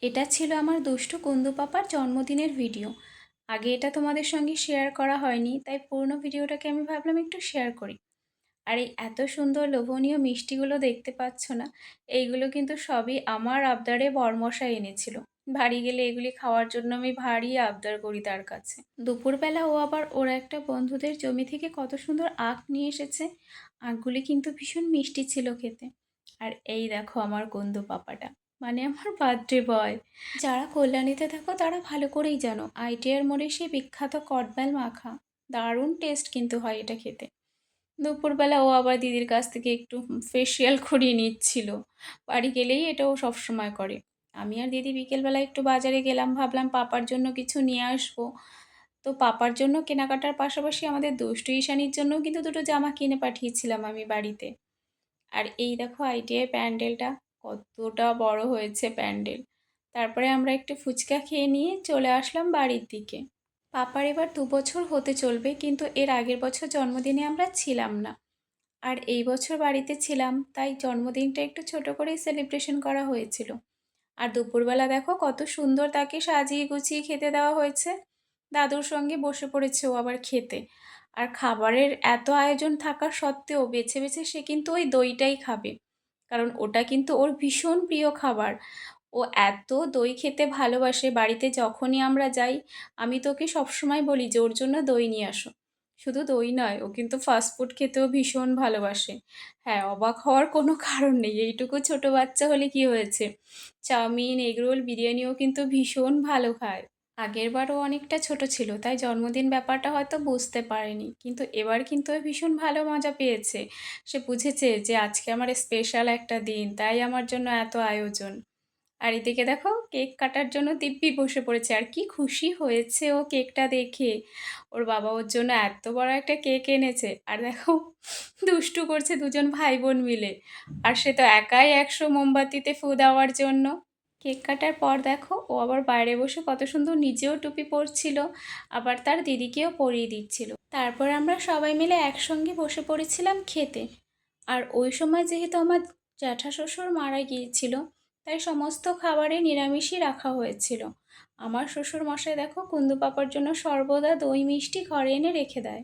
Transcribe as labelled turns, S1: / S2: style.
S1: এটা ছিল আমার দুষ্টু কুন্দু পাপার জন্মদিনের ভিডিও। আগে এটা তোমাদের সঙ্গে শেয়ার করা হয়নি, তাই পুরনো ভিডিওটাকে আমি ভাবলাম একটু শেয়ার করি। আর এই এত সুন্দর লোভনীয় মিষ্টিগুলো দেখতে পাচ্ছ না, এইগুলো কিন্তু সবই আমার আবদারে বরমশাই এনেছিল। বাড়ি গেলে এগুলি খাওয়ার জন্য আমি ভারী আবদার করি তার কাছে। দুপুরবেলা ও আবার ওর একটা বন্ধুদের জমি থেকে কত সুন্দর আখ নিয়ে এসেছে। আখগুলি কিন্তু ভীষণ মিষ্টি ছিল খেতে। আর এই দেখো আমার কুন্দু পাপাটা, মানে আমার বার্থডে বয়। যারা কল্যাণীতে থাকো তারা ভালো করেই জানো, আইটিআর মোড়ে সেই বিখ্যাত কটবেল মাখা দারুণ টেস্ট কিন্তু হয় এটা খেতে। দুপুরবেলা ও আবার দিদির কাছ থেকে একটু ফেসিয়াল করিয়ে নিচ্ছিল। বাড়ি গেলেই এটা ও সবসময় করে। আমি আর দিদি বিকেলবেলা একটু বাজারে গেলাম, ভাবলাম পাপার জন্য কিছু নিয়ে আসবো। তো পাপার জন্য কেনাকাটার পাশাপাশি আমাদের দুষ্টু ঈশানীর জন্যও কিন্তু দুটো জামা কিনে পাঠিয়েছিলাম আমি বাড়িতে। আর এই দেখো আইটিআই প্যান্ডেলটা, কতটা বড় হয়েছে প্যান্ডেল। তারপরে আমরা একটু ফুচকা খেয়ে নিয়ে চলে আসলাম বাড়ির দিকে। পাপার এবার 2 বছর হতে চলবে, কিন্তু এর আগের বছর জন্মদিনে আমরা ছিলাম না। আর এই বছর বাড়িতে ছিলাম, তাই জন্মদিনটা একটু ছোট করেই সেলিব্রেশন করা হয়েছিল। আর দুপুরবেলা দেখো কত সুন্দর তাকে সাজিয়ে গুছিয়ে খেতে দেওয়া হয়েছে। দাদুর সঙ্গে বসে পড়েছে ও আবার খেতে। আর খাবারের এত আয়োজন থাকা সত্ত্বেও বেছে বেছে সে কিন্তু ওই দইটাই খাবে, কারণ ওটা কিন্তু ওর ভীষণ প্রিয় খাবার। ও এত দই খেতে ভালোবাসে, বাড়িতে যখনই আমরা যাই আমি তোকে সবসময় বলি যে ওর জন্য দই নিয়ে আসো। শুধু দই নয়, ও কিন্তু ফাস্টফুড খেতেও ভীষণ ভালোবাসে। হ্যাঁ, অবাক হওয়ার কোনো কারণ নেই, এইটুকু ছোট বাচ্চা হলে কি হয়েছে, চাউমিন, এগরোল, বিরিয়ানিও কিন্তু ভীষণ ভালো খায়। আগেরবারও অনেকটা ছোট ছিল, তাই জন্মদিন ব্যাপারটা হয়তো বুঝতে পারেনি, কিন্তু এবার কিন্তু ও ভীষণ ভালো মজা পেয়েছে। সে বুঝেছে যে আজকে আমার স্পেশাল একটা দিন, তাই আমার জন্য এত আয়োজন। আর এদিকে দেখো কেক কাটার জন্য দিব্যি বসে পড়েছে, আর কি খুশি হয়েছে ও কেকটা দেখে। ওর বাবা ওর জন্য এত বড় একটা কেক এনেছে, আর দেখো দুষ্টু করছে দুজন ভাই বোন মিলে। আর সে তো একাই 100 মোমবাতিতে ফু দেওয়ার জন্য। কেক কাটার পর দেখো ও আবার বাইরে বসে কত সুন্দর নিজেও টুপি পরছিল, আবার তার দিদিকেও পরিয়ে দিচ্ছিল। তারপর আমরা সবাই মিলে একসঙ্গে বসে পড়েছিলাম খেতে। আর ওই সময় যেহেতু আমার জ্যাঠা শ্বশুর মারা গিয়েছিল, তাই সমস্ত খাবারে নিরামিষই রাখা হয়েছিল। আমার শ্বশুর মশাই দেখো কুন্দু পাপার জন্য সর্বদা দই মিষ্টি ঘরে এনে রেখে দেয়।